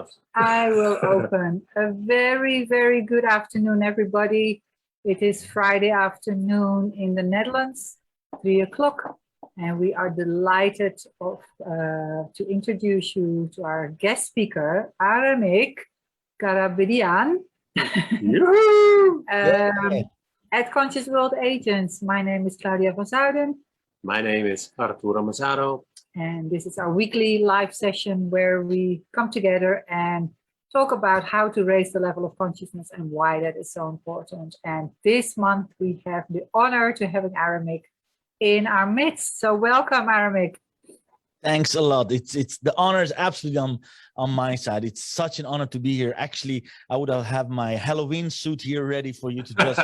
enough. I will open. A very, very good afternoon, everybody. It is Friday afternoon in the Netherlands, 3 o'clock, and we are delighted to introduce you to our guest speaker, Aramik Garabidian. At Conscious World Agents. My name is Claudia van Zuiden. My name is Arturo Mazzaro. And this is our weekly live session where we come together and talk about how to raise the level of consciousness and why that is so important. And this month we have the honor to having Aramik in our midst. So welcome, Aramik. Thanks a lot. It's the honor is absolutely on my side. It's such an honor to be here. Actually, I would have my Halloween suit here ready for you to just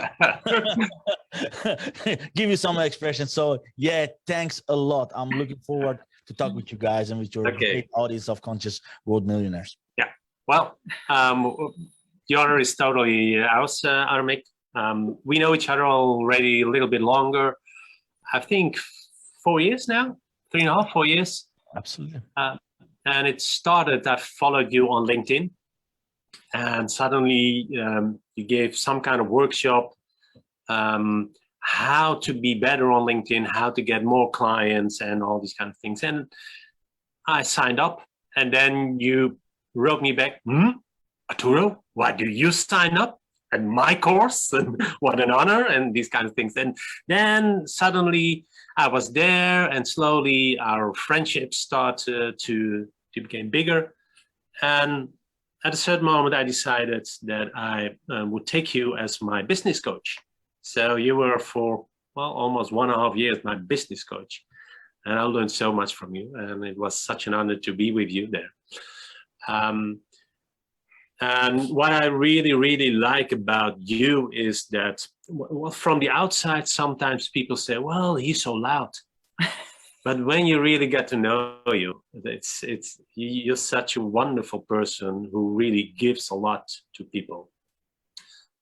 give you some expression. So yeah, thanks a lot. I'm looking forward to talk with you guys and with your great audience of Conscious World Millionaires. Yeah, well, the honor is totally ours, Aramik. We know each other already a little bit longer. I think 4 years now. 3.5, 4 years. Absolutely. And it started, I followed you on LinkedIn, and suddenly you gave some kind of workshop, how to be better on LinkedIn, how to get more clients and all these kind of things. And I signed up, and then you wrote me back, Arturo, why do you sign up? And my course, and what an honor, and these kind of things. And then suddenly I was there, and slowly our friendship started to become bigger. And at a certain moment, I decided that I would take you as my business coach. So you were for, well, almost 1.5 years my business coach. And I learned so much from you, and it was such an honor to be with you there. And what I really, really like about you is that, well, from the outside, sometimes people say, well, he's so loud. But when you really get to know you, you're such a wonderful person who really gives a lot to people.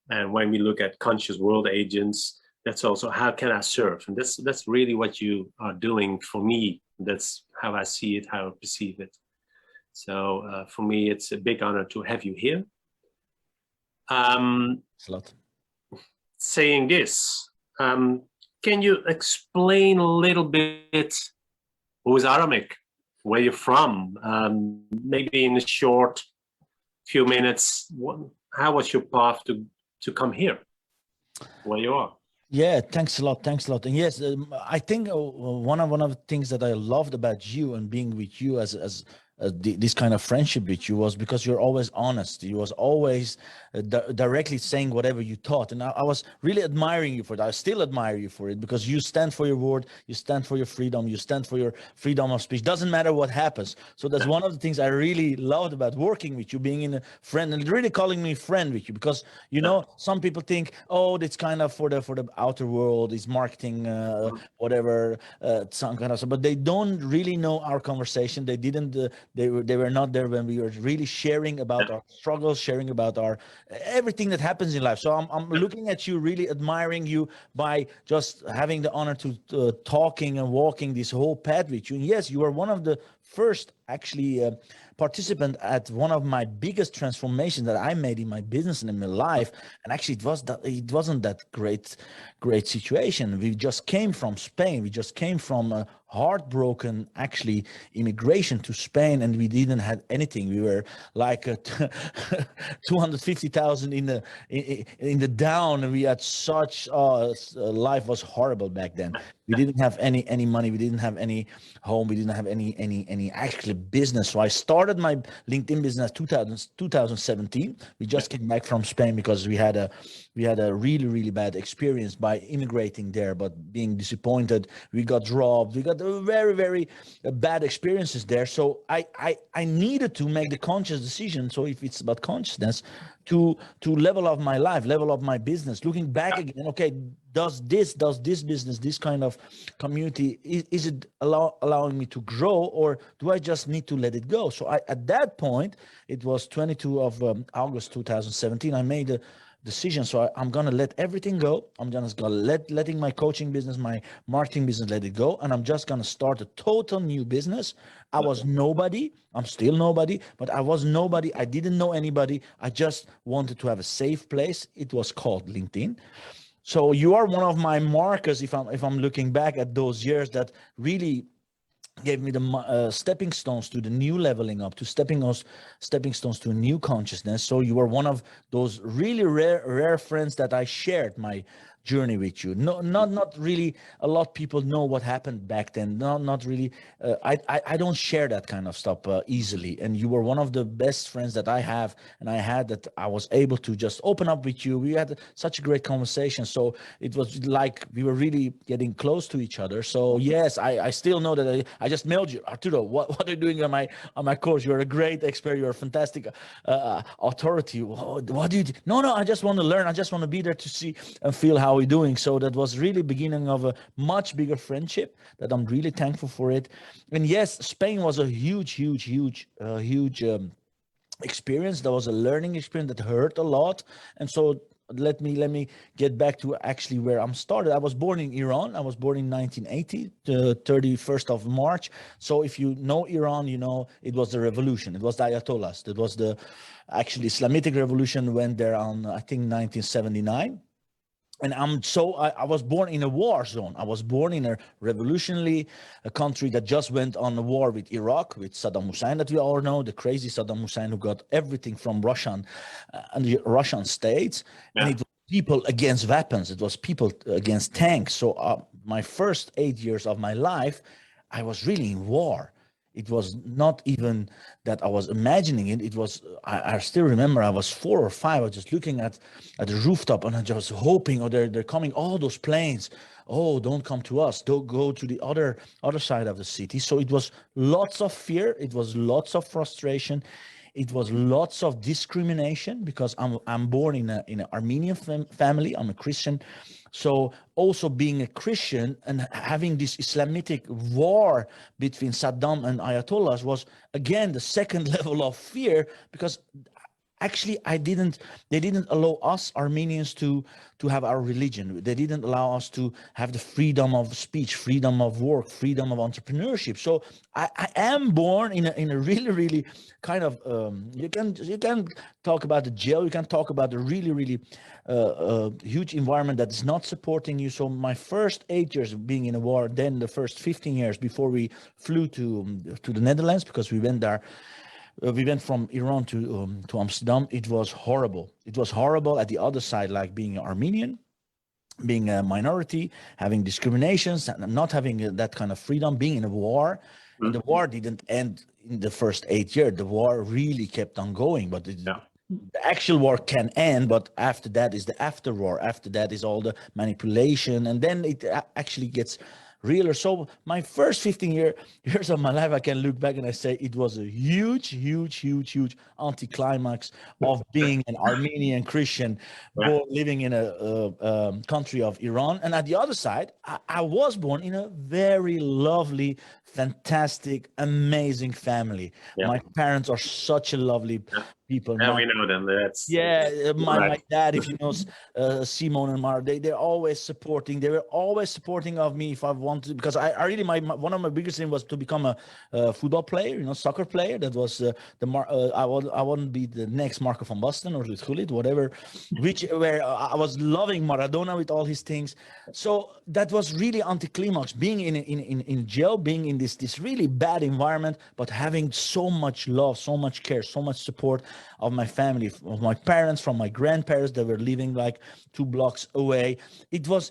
And when we look at Conscious World Agents, that's also how can I serve? And that's really what you are doing for me. That's how I see it, how I perceive it. So for me, it's a big honor to have you here. Thanks a lot. Saying this, can you explain a little bit who is Aramik, where you're from? Maybe in a short few minutes, how was your path to come here, where you are? Yeah, thanks a lot. Thanks a lot. And yes, I think one of the things that I loved about you and being with you as this kind of friendship with you was because you're always honest. You was always directly saying whatever you thought, and I was really admiring you for that. I still admire you for it, because you stand for your word, you stand for your freedom, you stand for your freedom of speech. Doesn't matter what happens. So that's one of the things I really loved about working with you, being in a friend and really calling me friend with you, because you know some people think, oh, it's kind of for the outer world, it's marketing, whatever, some kind of stuff, but they don't really know our conversation. They didn't. They were not there when we were really sharing about our struggles, sharing about our everything that happens in life. So I'm looking at you, really admiring you by just having the honor to talking and walking this whole path with you. And yes, you are one of the first actually participant at one of my biggest transformations that I made in my business and in my life. And actually it wasn't that great situation. We just came from Spain. We just came from a heartbroken actually immigration to Spain, and we didn't have anything. We were like 250,000 in the down, and we had such life was horrible back then. We didn't have any money. We didn't have any home. We didn't have any actual business. So I started my LinkedIn business 2017. We just came back from Spain because we had a really, really bad experience by immigrating there, but being disappointed. We got robbed. We got very, very bad experiences there. So I needed to make the conscious decision. So if it's about consciousness, to level up my life, level up my business, looking back again, okay, does this business, this kind of community, is it allowing me to grow, or do I just need to let it go? So at that point, it was 22 of August 2017, I made a decision. So I'm gonna let everything go. I'm just gonna letting my coaching business, my marketing business, let it go, and I'm just gonna start a total new business. I was nobody. I'm still nobody, but I was nobody. I didn't know anybody. I just wanted to have a safe place. It was called LinkedIn. So you are one of my markers, if I'm looking back at those years, that really gave me the stepping stones to the new leveling up, to stepping stones to a new consciousness. So you are one of those really rare friends that I shared my journey with you. No, not really a lot of people know what happened back then. Not really. I don't share that kind of stuff easily. And you were one of the best friends that I have, and I had, that I was able to just open up with you. We had such a great conversation. So it was like we were really getting close to each other. So yes, I still know that I just mailed you, Arturo. What are you doing on my course? You're a great expert. You're a fantastic authority. What do you do? No, I just want to learn. I just want to be there to see and feel how we're doing. So that was really beginning of a much bigger friendship, that I'm really thankful for it. And yes, Spain was a huge experience. That was a learning experience that hurt a lot. And so let me get back to actually where I'm started. I was born in Iran. I was born in 1980, the 31st of March. So if you know Iran, you know it was the revolution. It was the Ayatollahs. It was the actually Islamic revolution, went there on, I think, 1979. And I was born in a war zone. I was born in a revolutionary country that just went on a war with Iraq, with Saddam Hussein, that we all know, the crazy Saddam Hussein, who got everything from Russian and the Russian states. Yeah. And it was people against weapons. It was people against tanks. So my first 8 years of my life, I was really in war. It was not even that I was imagining it. It was, I still remember I was 4 or 5. I was just looking at the rooftop, and I just hoping, oh, they're coming, all those planes. Oh, don't come to us. Don't go to the other side of the city. So it was lots of fear. It was lots of frustration. It was lots of discrimination, because I'm born in an Armenian family. I'm a Christian. So also being a Christian and having this Islamic war between Saddam and Ayatollahs was, again, the second level of fear, because actually they didn't allow us Armenians to have our religion. They didn't allow us to have the freedom of speech, freedom of work, freedom of entrepreneurship. So I am born in a really kind of you can talk about the jail, you can talk about the really huge environment that is not supporting you. So my first 8 years being in a war, then the first 15 years before we flew to the Netherlands, because we went there. We went from Iran to Amsterdam. It was horrible. It was horrible at the other side, like being Armenian, being a minority, having discriminations, and not having that kind of freedom, being in a war. Mm-hmm. And the war didn't end in the first 8 years. The war really kept on going, but the actual war can end, but after that is the after war. After that is all the manipulation, and then it actually gets realer. So my first 15 years of my life, I can look back and I say it was a huge anticlimax of being an Armenian Christian, living in a country of Iran. And at the other side, I was born in a very lovely, fantastic, amazing family. Yeah. My parents are such a lovely people. Yeah, we know them. That's my dad, if you know Simon and Mar, they're always supporting. They were always supporting of me if I wanted, because I really one of my biggest dreams was to become a football player, soccer player. That was I wouldn't be the next Marco van Basten or Ruud Gullit, whatever, where I was loving Maradona with all his things. So that was really anticlimax, being in jail, being in this really bad environment, but having so much love, so much care, so much support of my family, of my parents, from my grandparents that were living like 2 blocks away. It was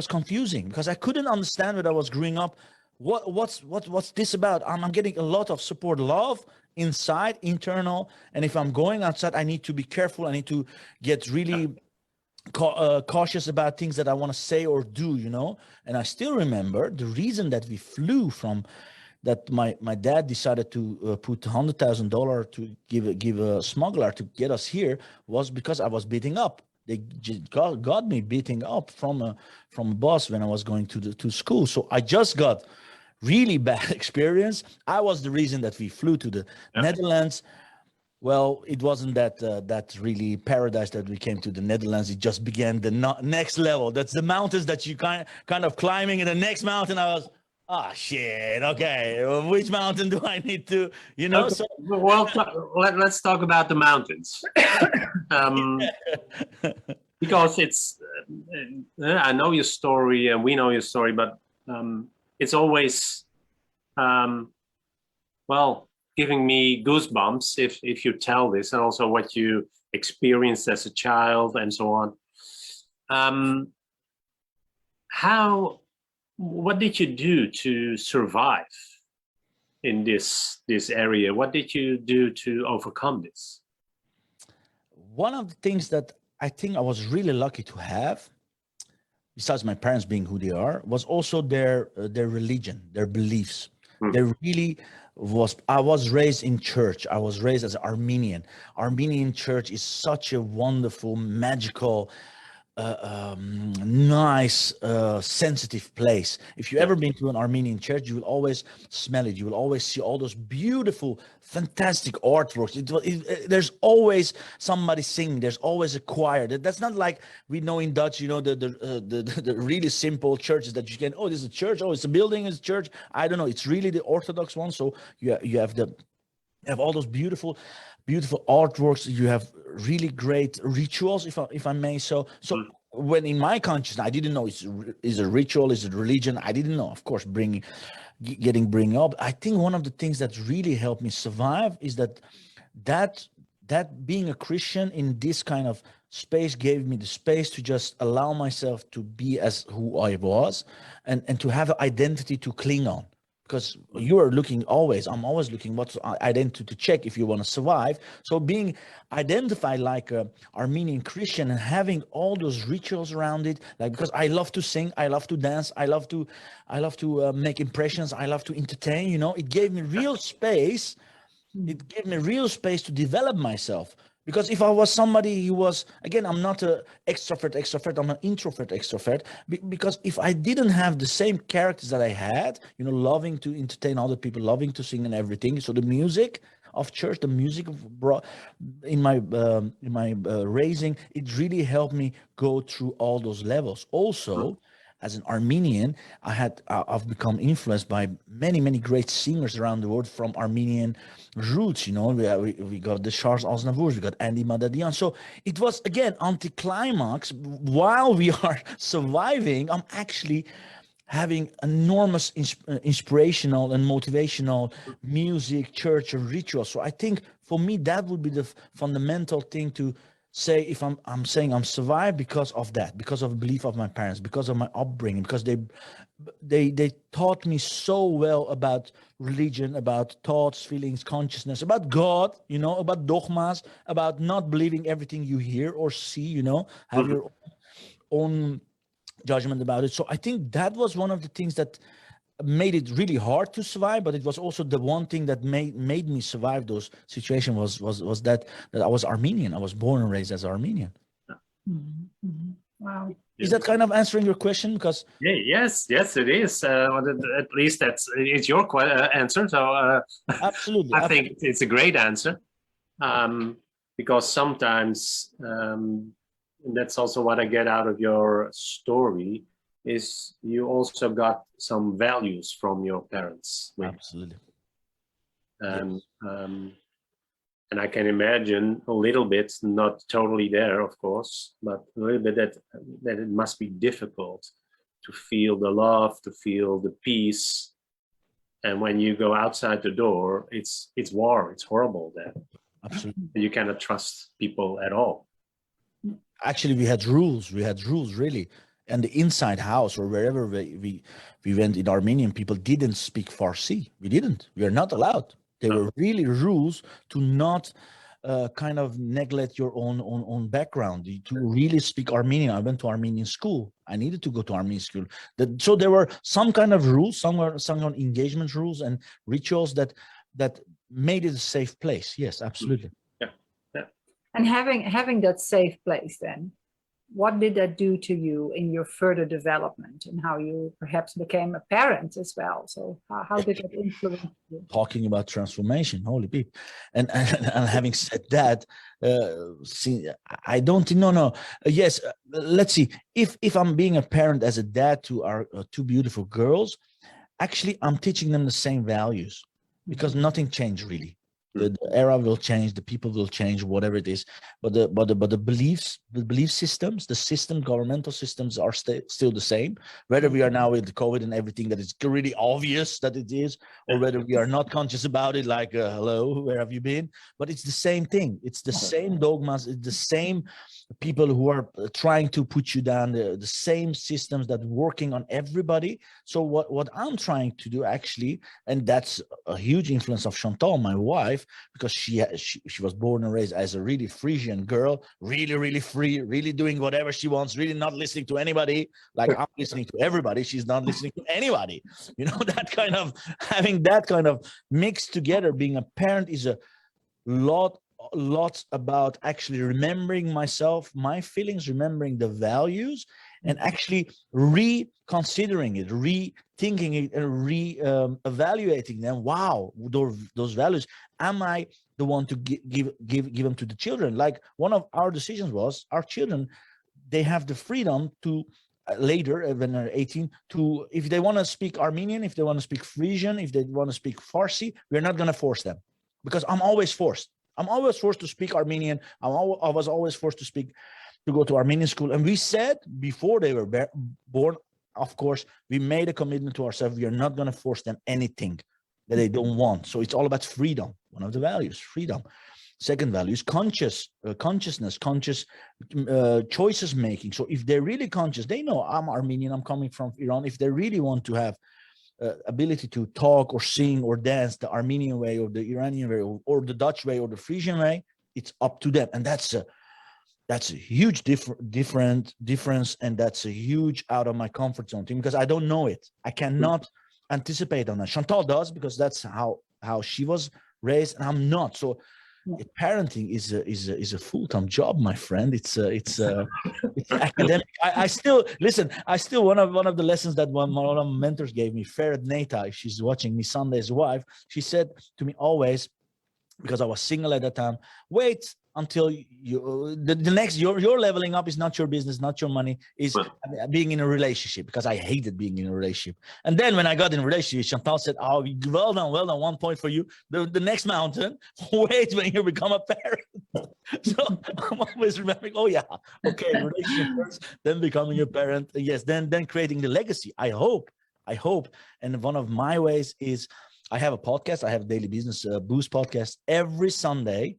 confusing, because I couldn't understand when I was growing up. What's this about? I'm getting a lot of support, love inside, internal, and if I'm going outside, I need to be careful. I need to get really cautious about things that I want to say or do, And I still remember the reason that we flew from. That my dad decided to put $100,000 to give a smuggler to get us here was because I was beating up. They got me beating up from a bus when I was going to school. So I just got really bad experience. I was the reason that we flew to the Netherlands. Well, it wasn't that really paradise that we came to the Netherlands. It just began the next level. That's the mountains that you kind of climbing. And the next mountain, I was, ah, shit. Okay, which mountain do I need to, you know? Okay. So Well, let's talk about the mountains. Because it's, I know your story and we know your story, but it's always, well, giving me goosebumps if you tell this, and also what you experienced as a child and so on. What did you do to survive in this area? What did you do to overcome this? one of the things that I think I was really lucky to have, besides my parents being who they are, was also their religion, their beliefs. They really was. I was raised in church. I was raised as an Armenian. Armenian church is such a wonderful, magical, nice, sensitive place. If you ever been to an Armenian church, you will always smell it. You will always see all those beautiful, fantastic artworks. There's always somebody singing. There's always a choir. That's not like we know in Dutch. You know, the really simple churches that you can. Oh, this is a church. Oh, it's a building. It's a church. I don't know. It's really the Orthodox one. So you have all those beautiful artworks. You have really great rituals, if I may. So when in my consciousness, I didn't know is a ritual, is it religion? I didn't know. Of course, bring up. I think one of the things that really helped me survive is that being a Christian in this kind of space gave me the space to just allow myself to be as who I was, and to have an identity to cling on. Because you are looking always, I'm always looking what's identity to check if you want to survive. So being identified like a Armenian Christian and having all those rituals around it, like, because I love to sing, I love to dance, I love to make impressions, I love to entertain, you know, it gave me real space. It gave me real space to develop myself. Because if I was somebody who was, again, I'm not an extrovert, I'm an introvert. Because if I didn't have the same characters that I had, you know, loving to entertain other people, loving to sing and everything. So the music of church, the music brought in my raising, it really helped me go through all those levels. Also, as an Armenian, I've become influenced by many great singers around the world from Armenian roots. You know, we got the Charles Aznavour, we got Andy Madadian. So it was again anticlimax. While we are surviving, I'm actually having enormous inspirational and motivational music, church, or rituals. So I think for me that would be the fundamental thing to say. If I'm saying I'm survived because of that, because of the belief of my parents, because of my upbringing, because they taught me so well about religion, about thoughts, feelings, consciousness, about God, you know, about dogmas, about not believing everything you hear or see, you know, have your own judgment about it. So I think that was one of the things that made it really hard to survive, but it was also the one thing that made me survive those situations was that I was Armenian. I was born and raised as Armenian. Wow. Is that kind of answering your question? Because yes, it is. At least it's your answer. So absolutely, I think it's a great answer, because sometimes, and that's also what I get out of your story, is you also got some values from your parents. Absolutely. And and I can imagine a little bit, not totally there, of course, but a little bit that it must be difficult to feel the love, to feel the peace. And when you go outside the door, it's war, it's horrible there. Absolutely. You cannot trust people at all. Actually, we had rules really. And the inside house or wherever we went in Armenian, people didn't speak Farsi. We are not allowed. There were really rules to not kind of neglect your own background, to really speak Armenian. I went to Armenian school. I needed to go to Armenian school. So there were some kind of rules, some engagement rules and rituals that made it a safe place. Yes, absolutely. And having that safe place then, what did that do to you in your further development and how you perhaps became a parent as well? So how did it influence you? Talking about transformation, holy beep. And having said that, see, I don't think, no. Yes, let's see. If I'm being a parent as a dad to our two beautiful girls, actually, I'm teaching them the same values because nothing changed really. The era will change, the people will change, whatever it is, but the beliefs, the belief systems, the system, governmental systems are still the same. Whether we are now with COVID and everything that is really obvious that it is, or whether we are not conscious about it, like hello, where have you been? But it's the same thing. It's the same dogmas. It's the same people who are trying to put you down. The same systems that working on everybody. So what I'm trying to do actually, and that's a huge influence of Chantal, my wife, because she was born and raised as a really Frisian girl, really free, really doing whatever she wants, really not listening to anybody. Like I'm listening to everybody, she's not listening to anybody. You know, that kind of having that kind of mixed together. Being a parent is a lots about actually remembering myself, my feelings, remembering the values, and actually reconsidering it, rethinking it, and evaluating them. Wow, those values. Am I the one to give them to the children? Like one of our decisions was our children, they have the freedom to later when they're 18 to, if they want to speak Armenian, if they want to speak Frisian, if they want to speak Farsi, we're not going to force them, because I'm always forced. I'm always forced to speak Armenian. I was always forced to go to Armenian school. And we said before they were born, of course, we made a commitment to ourselves. We are not going to force them anything that they don't want. So it's all about freedom. One of the values, freedom. Second value is consciousness, conscious choices making. So if they're really conscious, they know I'm Armenian, I'm coming from Iran. If they really want to have ability to talk or sing or dance the Armenian way or the Iranian way or the Dutch way or the Frisian way, it's up to them. And that's a huge difference, and that's a huge out of my comfort zone thing, because I don't know it. I cannot anticipate on that. Chantal does, because that's how she was raised, and I'm not. So parenting is a full-time job, my friend. It's academic. I still listen. I still one of the lessons that one of my mentors gave me, Farad Neta, if she's watching me, Sunday's wife, she said to me always, because I was single at that time, wait until the next your leveling up is not your business, not your money, is being in a relationship, because I hated being in a relationship. And then when I got in a relationship, Chantal said, oh, well done, 1 point for you. The next mountain, wait when you become a parent. So I'm always remembering, oh yeah, okay, relationship first, then becoming a parent, yes, then creating the legacy. I hope, and one of my ways is I have a podcast. I have a daily business boost podcast every Sunday.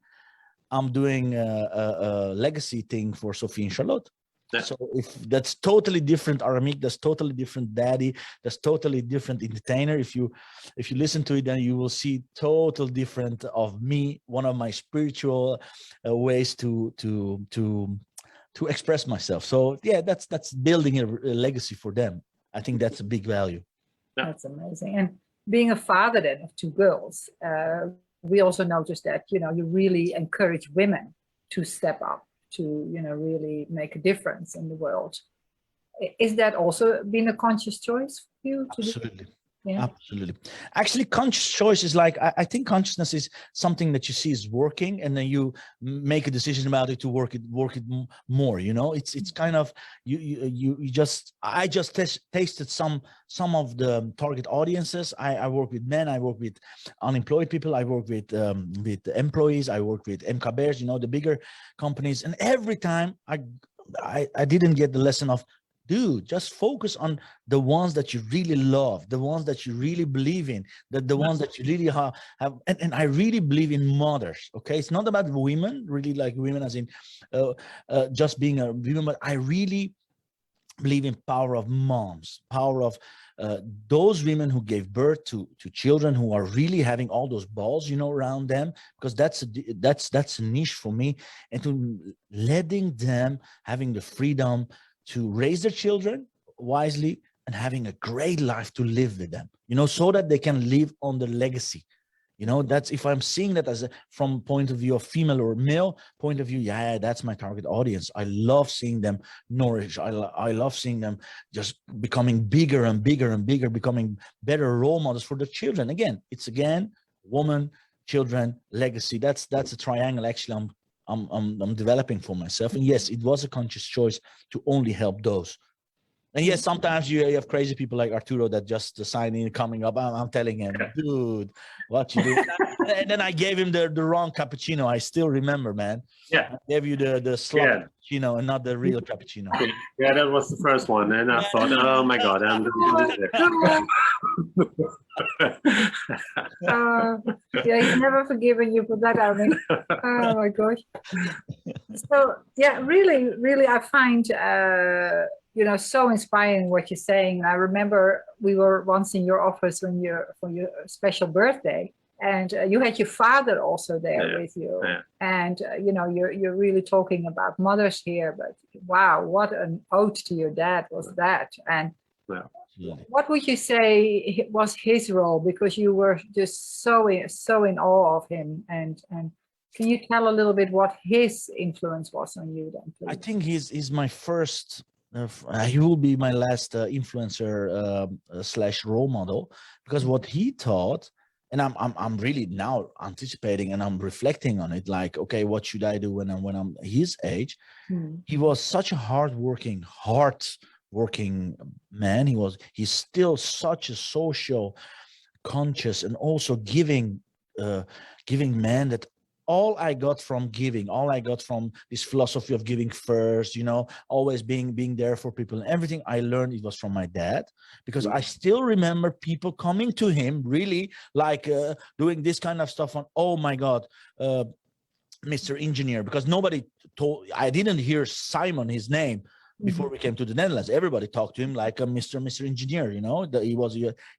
I'm doing a legacy thing for Sophie and Charlotte. Yeah. So if that's totally different Aramik, that's totally different daddy, that's totally different entertainer. If you listen to it, then you will see total different of me, one of my spiritual ways to express myself. So yeah, that's building a legacy for them. I think that's a big value. Yeah. That's amazing. And being a father then of two girls, we also noticed that, you really encourage women to step up, to, really make a difference in the world. Is that also been a conscious choice for you? Absolutely. Yeah. Absolutely. Actually, conscious choice is like, I think consciousness is something that you see is working, and then you make a decision about it to work it more. It's kind of I just tasted some of the target audiences. I work with men, I work with unemployed people, I work with employees, I work with MKBers, the bigger companies, and every time I didn't get the lesson of, dude, just focus on the ones that you really love, the ones that you really believe in, the ones that you really have. And I really believe in mothers. Okay, it's not about women, really, like women as in just being a woman, but I really believe in power of moms, power of those women who gave birth to children who are really having all those balls, around them, because that's a niche for me, and to letting them having the freedom to raise their children wisely and having a great life to live with them, so that they can live on the legacy, You know, that's if I'm seeing that as a, from point of view of female or male point of view, yeah, that's my target audience. I love seeing them nourish. I love seeing them just becoming bigger and bigger and bigger, becoming better role models for their children. Again, it's woman, children, legacy. That's a triangle actually I'm developing for myself. And yes, it was a conscious choice to only help those. And yes, sometimes you have crazy people like Arturo that just sign in coming up. I'm telling him, dude, what you do? And then I gave him the wrong cappuccino. I still remember, man. Yeah. I gave you the slot cappuccino and not the real cappuccino. Yeah, that was the first one. And I thought, oh my God, I'm doing this. Yeah, he's never forgiven you for that, Aramik. Oh my gosh. So yeah, really, I find so inspiring what you're saying. And I remember we were once in your office for your special birthday, and you had your father also there with you. Yeah. And you're really talking about mothers here, but wow, what an ode to your dad was that. And what would you say was his role? Because you were just so in awe of him. And can you tell a little bit what his influence was on you then, please? I think he's my first. He will be my last influencer / role model, because what he taught, and I'm really now anticipating and I'm reflecting on it. Like, okay, what should I do when I'm his age? He was such a hardworking man. He's still such a social conscious and also giving man that all I got from giving, all I got from this philosophy of giving first, always being there for people, and everything I learned, it was from my dad, because I still remember people coming to him really like doing this kind of stuff on, oh my God, Mr. Engineer, because nobody told, I didn't hear Simon, his name, before we came to the Netherlands. Everybody talked to him like a Mr. Engineer, he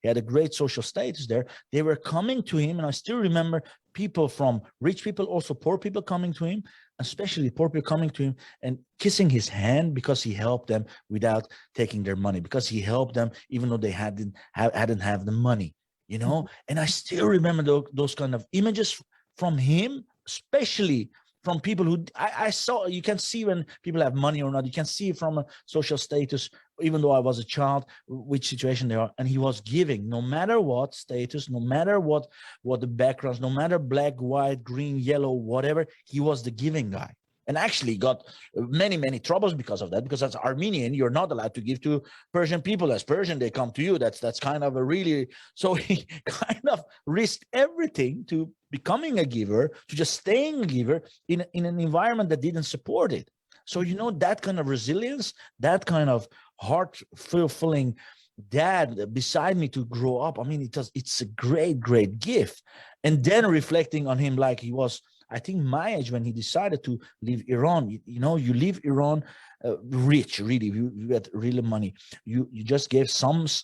had a great social status there. They were coming to him, and I still remember people from rich people, also poor people coming to him, especially poor people coming to him and kissing his hand because he helped them without taking their money, because he helped them even though they hadn't have the money, And I still remember those kind of images from him, especially from people who I saw. You can see when people have money or not. You can see from a social status, even though I was a child, which situation they are. And he was giving, no matter what status, no matter what the backgrounds, no matter black, white, green, yellow, whatever, he was the giving guy. And actually got many troubles because of that, because as Armenian, you're not allowed to give to Persian people. As Persian, they come to you. That's kind of a really, so he kind of risked everything to becoming a giver, to just staying a giver in an environment that didn't support it. So, that kind of resilience, that kind of heart-fulfilling dad beside me to grow up. I mean, it's a great gift. And then reflecting on him like he was, I think, my age when he decided to leave Iran. You leave Iran rich, really. You had really money. You just gave somebody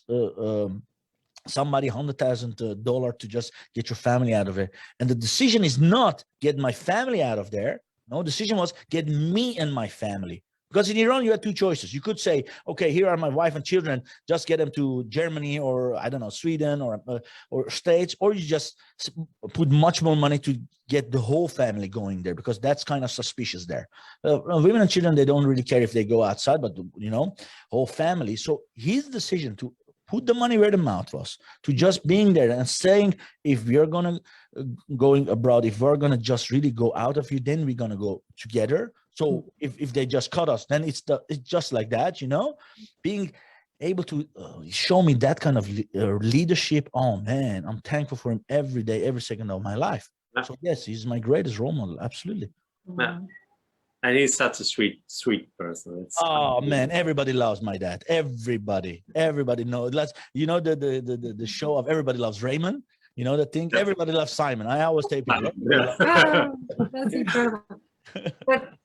$100,000 to just get your family out of there. And the decision is not get my family out of there. No, decision was get me and my family. Because in Iran, you had two choices. You could say, okay, here are my wife and children, just get them to Germany or, I don't know, Sweden or States, or you just put much more money to get the whole family going there, because that's kind of suspicious there. Women and children, they don't really care if they go outside, but, whole family. So his decision to put the money where the mouth was, to just being there and saying, if we're going abroad, if we're going to just really go out of here, then we're going to go together. So if they just cut us, then it's just like that, being able to show me that kind of leadership. Oh man, I'm thankful for him every day, every second of my life. So yes, he's my greatest role model. Absolutely. Yeah. And he's such a sweet person. Man, everybody loves my dad. Everybody knows. The show of Everybody Loves Raymond. The thing. Yeah. Everybody loves Simon. I always tell people. That's incredible. But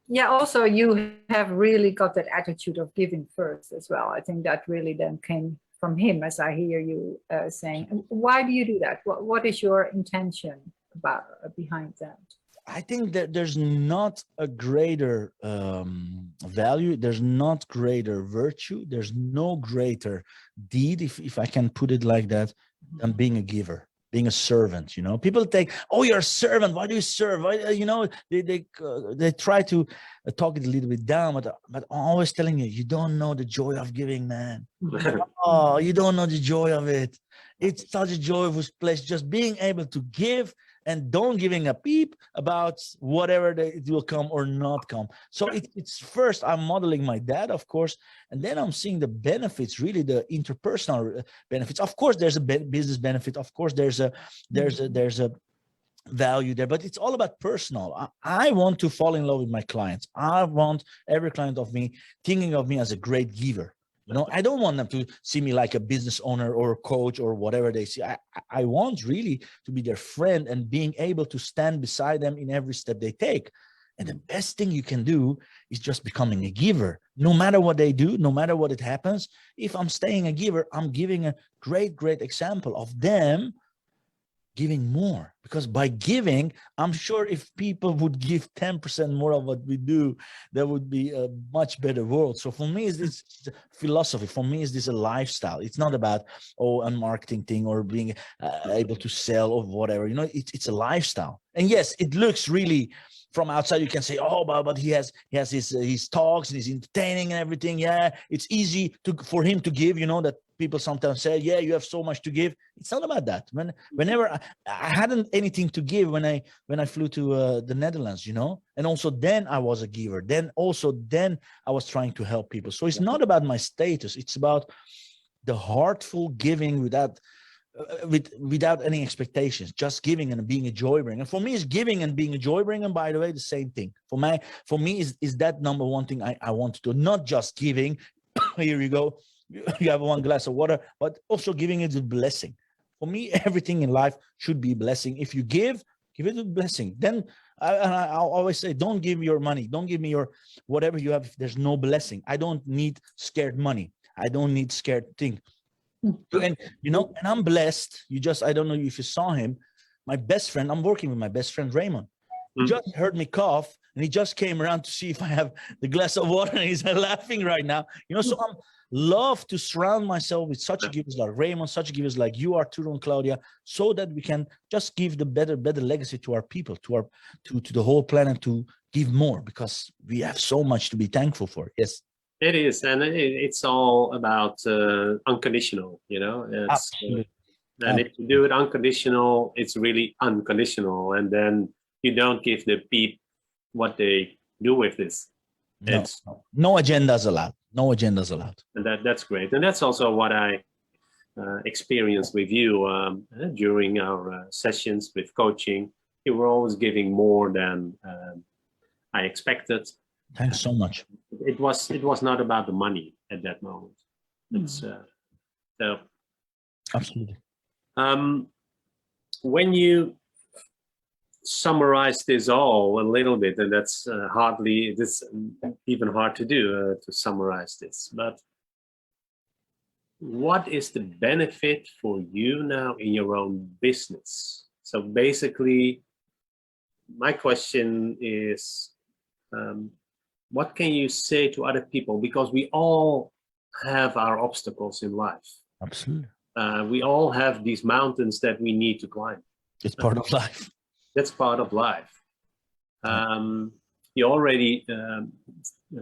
yeah, also you have really got that attitude of giving first as well. I think that really then came from him, as I hear you saying. Why do you do that? What is your intention behind that? I think that there's not a greater value. There's not greater virtue. There's no greater deed, if I can put it like that, than being a giver. being a servant. You know, people think, oh, you're a servant. Why do you serve? Why, you know, they try to talk it a little bit down, but I'm always telling you, you don't know the joy of giving, man. Oh, you don't know the joy of it. It's such a joyful place, just being able to give and don't giving a peep about whatever it will come or not come. So it's first I'm modeling my dad, of course, and then I'm seeing the benefits, really the interpersonal benefits. Of course, there's a business benefit. Of course, there's a value there, but it's all about personal. I want to fall in love with my clients. I want every client of me thinking of me as a great giver. You know, I don't want them to see me like a business owner or a coach or whatever they see. I want really to be their friend and being able to stand beside them in every step they take. And the best thing you can do is just becoming a giver. No matter what they do, no matter what it happens, if I'm staying a giver, I'm giving a great example of them giving more, because by giving, I'm sure if people would give 10% more of what we do, there would be a much better world. So for me, it's this philosophy. For me, is this a lifestyle? It's not about, oh, a marketing thing or being able to sell or whatever. You know, it's a lifestyle. And yes, it looks really from outside. You can say, oh, but he has his talks and he's entertaining and everything. Yeah, it's easy for him to give. You know that people sometimes say, yeah, you have so much to give. It's not about that. Whenever I hadn't anything to give when I flew to the Netherlands, you know, and also then I was a giver. Then I was trying to help people. So it's not about my status. It's about the heartful giving without any expectations, just giving and being a joy bringer. And for me, is giving and being a joy bringer, by the way, the same thing. For me is that number one thing I want to do, not just giving. Here you go. You have one glass of water, but also giving it a blessing. For me, everything in life should be a blessing. If you give it a blessing. Then I'll always say, don't give your money. Don't give me your whatever you have if there's no blessing. I don't need scared money. I don't need scared thing. And you know, and I'm blessed. I don't know if you saw him. My best friend, I'm working with my best friend Raymond. He just heard me cough and he just came around to see if I have the glass of water, and he's laughing right now. You know, so I'm love to surround myself with such givers like Raymond, such givers like you, Arturo and Claudia, so that we can just give the better legacy to our people, to the whole planet, to give more, because we have so much to be thankful for. Yes. It is, and it's all about unconditional, you know. Absolutely. And if you do it unconditional, it's really unconditional, and then you don't give the people what they do with this. No agendas allowed. No agendas allowed. And that's great, and that's also what I experienced with you during our sessions with coaching. You were always giving more than I expected. Thanks so much. It was not about the money at that moment. It's so absolutely. When you summarize this all a little bit, and that's even hard to do to summarize this, but what is the benefit for you now in your own business? So basically, my question is, what can you say to other people? Because we all have our obstacles in life. Absolutely. We all have these mountains that we need to climb. It's part of life. That's part of life. You already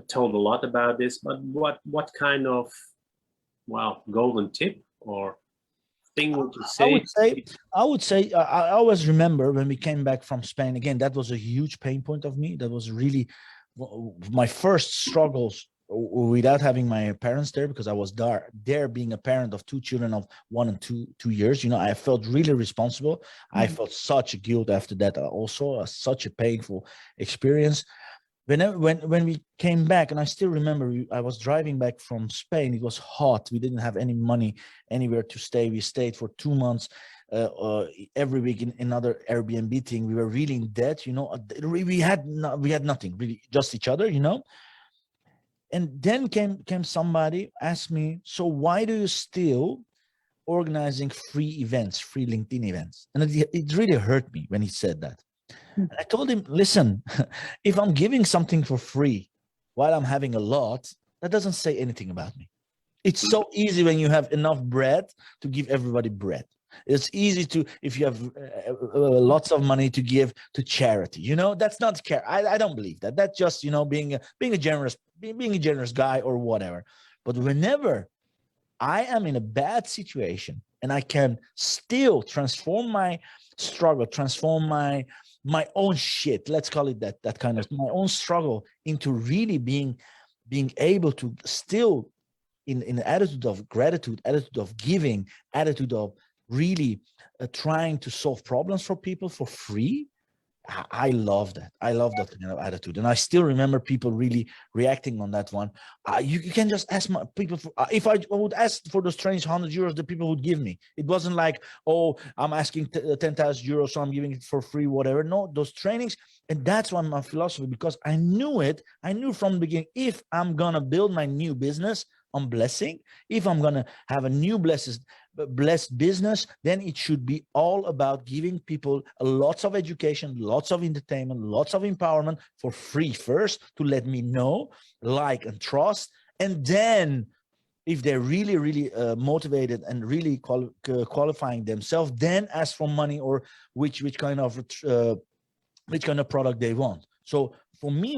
told a lot about this, but what kind of, golden tip or thing would you say? I would say, I always remember when we came back from Spain, again, that was a huge pain point of me. That was really my first struggles without having my parents there, because I was there being a parent of two children of 1 and 2 years. You know, I felt really responsible. I felt such a guilt after that, also such a painful experience. When we came back, and I still remember, I was driving back from Spain. It was hot. We didn't have any money anywhere to stay. We stayed for 2 months every week in another Airbnb thing. We were really in debt, you know. We had nothing, really, just each other, you know. And then came somebody, asked me, so why do you still organizing free events, free LinkedIn events? And it really hurt me when he said that. And I told him, listen, if I'm giving something for free while I'm having a lot, that doesn't say anything about me. It's so easy when you have enough bread to give everybody bread. It's easy to, if you have lots of money to give to charity, you know, that's not care. I don't believe that. That's just, you know, being a generous guy or whatever. But whenever I am in a bad situation and I can still transform my struggle, transform my own shit, let's call it that kind of my own struggle, into really being able to still in an attitude of gratitude, attitude of giving, attitude of really trying to solve problems for people for free. I love that. I love that kind of attitude, and I still remember people really reacting on that one. You can just ask my people for, if I would ask for those trainings, €100, the people would give me. It wasn't like, oh, I'm asking 10,000 euros, so I'm giving it for free, whatever. No, those trainings, and that's one of my philosophy, because I knew it. I knew from the beginning, if I'm gonna build my new business on blessing, if I'm gonna have a new blessed business, then it should be all about giving people lots of education, lots of entertainment, lots of empowerment for free first, to let me know, like, and trust. And then if they're really motivated and really qualifying themselves, then ask for money, or which kind of product they want. So for me,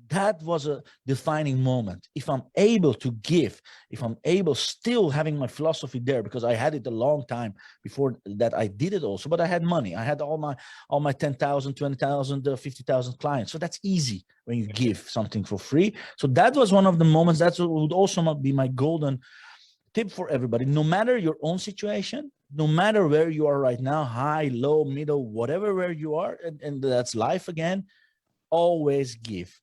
that was a defining moment. If I'm able to give, if I'm able, still having my philosophy there, because I had it a long time before that I did it also, but I had money. I had all my 10,000, 20,000, 50,000 clients. So that's easy when you give something for free. So that was one of the moments. That would also be my golden tip for everybody. No matter your own situation, no matter where you are right now, high, low, middle, whatever, where you are, and that's life again, always give,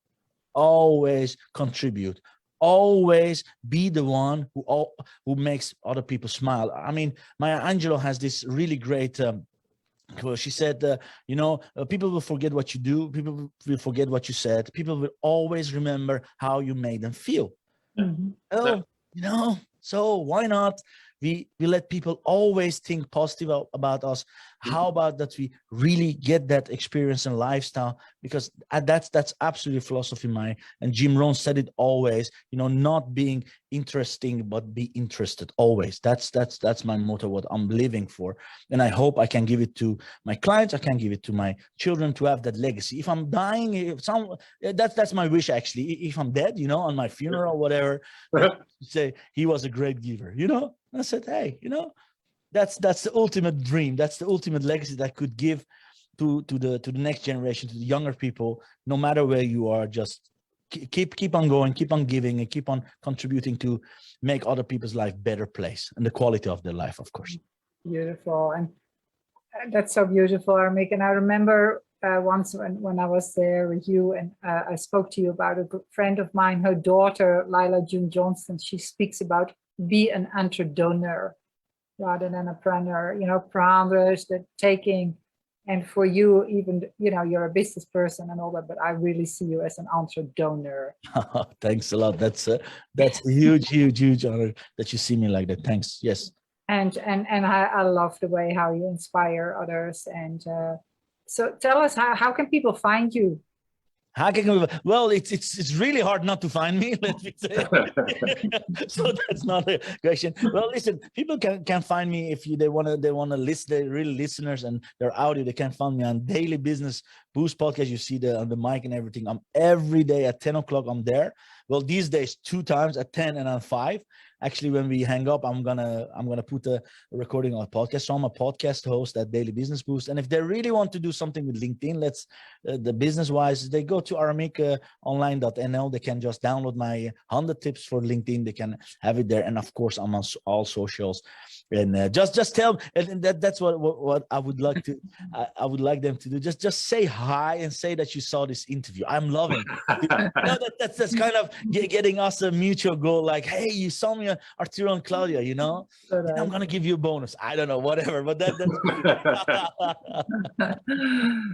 always contribute, always be the one who makes other people smile. I mean, Maya Angelou has this really great she said, you know, people will forget what you do, people will forget what you said, people will always remember how you made them feel. Mhm. Oh, you know, so why not we let people always think positive about us? How about that we really get that experience and lifestyle? Because that's absolutely philosophy, Maya. And Jim Rohn said it always, you know, not being interesting, but be interested always. That's my motto, what I'm living for. And I hope I can give it to my clients, I can give it to my children, to have that legacy. If I'm dying, that's my wish, actually. If I'm dead, you know, on my funeral or whatever, say he was a great giver, you know. I said, hey, you know, that's the ultimate dream, that's the ultimate legacy that I could give to the next generation, to the younger people. No matter where you are, just keep on going, keep on giving, and keep on contributing to make other people's life better place, and the quality of their life, of course. Beautiful. And that's so beautiful, Aramik. And I remember once when I was there with you, and I spoke to you about a good friend of mine, her daughter, Lila June Johnston. She speaks about be an entrepreneur rather than a preneur, you know, prenders, the taking. And for you, even, you know, you're a business person and all that, but I really see you as an entrepreneur. Thanks a lot. That's a huge honor that you see me like that. Thanks. Yes. And I love the way how you inspire others. And so tell us, how can people find you? How can we, well, it's really hard not to find me, let me say. So that's not a question. Well, listen, people can find me if they want to listen, they're real listeners and they're audio, they can find me on Daily Business Boost podcast. You see on the mic and everything. I'm every day at 10 o'clock. I'm there. Well, these days 2 times, at 10 and at 5. Actually, when we hang up, I'm gonna put a recording on a podcast. So I'm a podcast host at Daily Business Boost. And if they really want to do something with LinkedIn, the business wise, they go to aramik.online.nl. They can just download my 100 tips for LinkedIn. They can have it there. And of course, I'm on all socials. And just tell, and that's what I would like to, I would like them to do. Just say hi and say that you saw this interview. I'm loving it. You know, that's kind of getting us a mutual goal. Like, hey, you saw me on Arturo and Claudia, you know, and I'm gonna give you a bonus. I don't know, whatever, but that's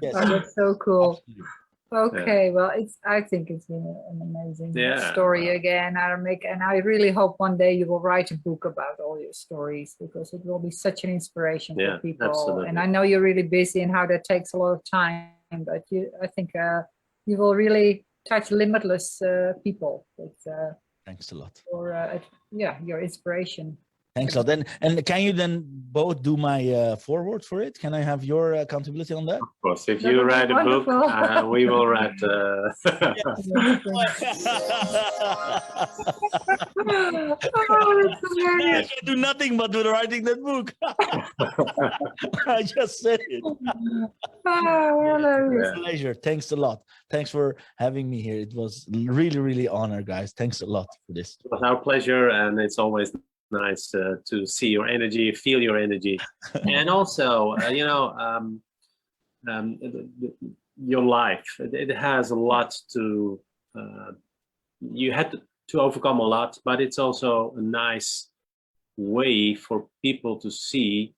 yes. Oh, that's so cool. Absolutely. Okay, well, I think it's been an amazing story again, Aramik, and I really hope one day you will write a book about all your stories, because it will be such an inspiration for people. Absolutely. And I know you're really busy and how that takes a lot of time, but I think you will really touch limitless people with thanks a lot. your inspiration. Thanks a lot. And can you then both do my forward for it? Can I have your accountability on that? Of course, if That you would be write a book, wonderful. we will write. Oh, that's hilarious. I do nothing but with writing that book. I just said it. Oh, hilarious. Yeah. Pleasure. Thanks a lot. Thanks for having me here. It was really, really honor, guys. Thanks a lot for this. It was our pleasure, and it's always nice to see your energy, feel your energy, and also, your life. It has a lot to. You had to overcome a lot, but it's also a nice way for people to see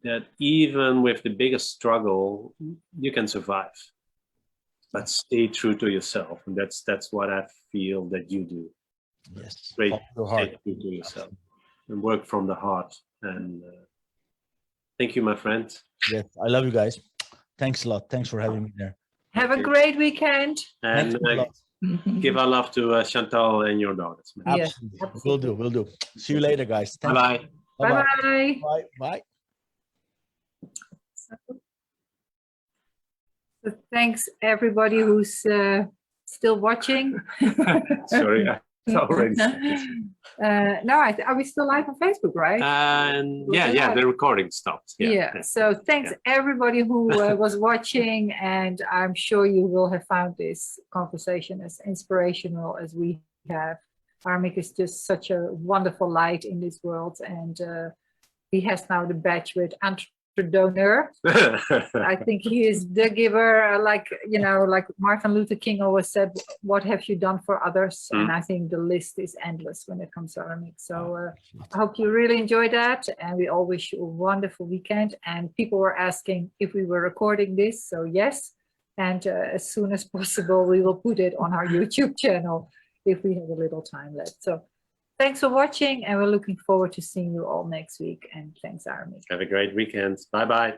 that even with the biggest struggle, you can survive. But stay true to yourself, and that's what I feel that you do. Yes. Great. Follow the heart. Stay true to yourself and work from the heart. And thank you, my friend. Yes. I love you guys. Thanks a lot. Thanks for having me there. Have a great weekend. And Thanks a lot. give our love to Chantal and your daughters. Yes, Absolutely. Will do. See you later, guys. Bye bye. Bye-bye. Bye-bye. Bye. Bye. So thanks everybody who's still watching. Sorry, I already. No, are we still live on Facebook, right? And yeah, the recording stopped. Yeah. So thanks everybody who was watching, and I'm sure you will have found this conversation as inspirational as we have. Aramik is just such a wonderful light in this world, and he has now the badge with entrepreneur. I think he is the giver, like Martin Luther King always said, what have you done for others? And I think the list is endless when it comes to Aramik. So I hope you really enjoyed that, and we all wish you a wonderful weekend. And people were asking if we were recording this, so yes, and as soon as possible we will put it on our YouTube channel if we have a little time left. So thanks for watching, and we're looking forward to seeing you all next week. And thanks, Aramik. Have a great weekend. Bye bye.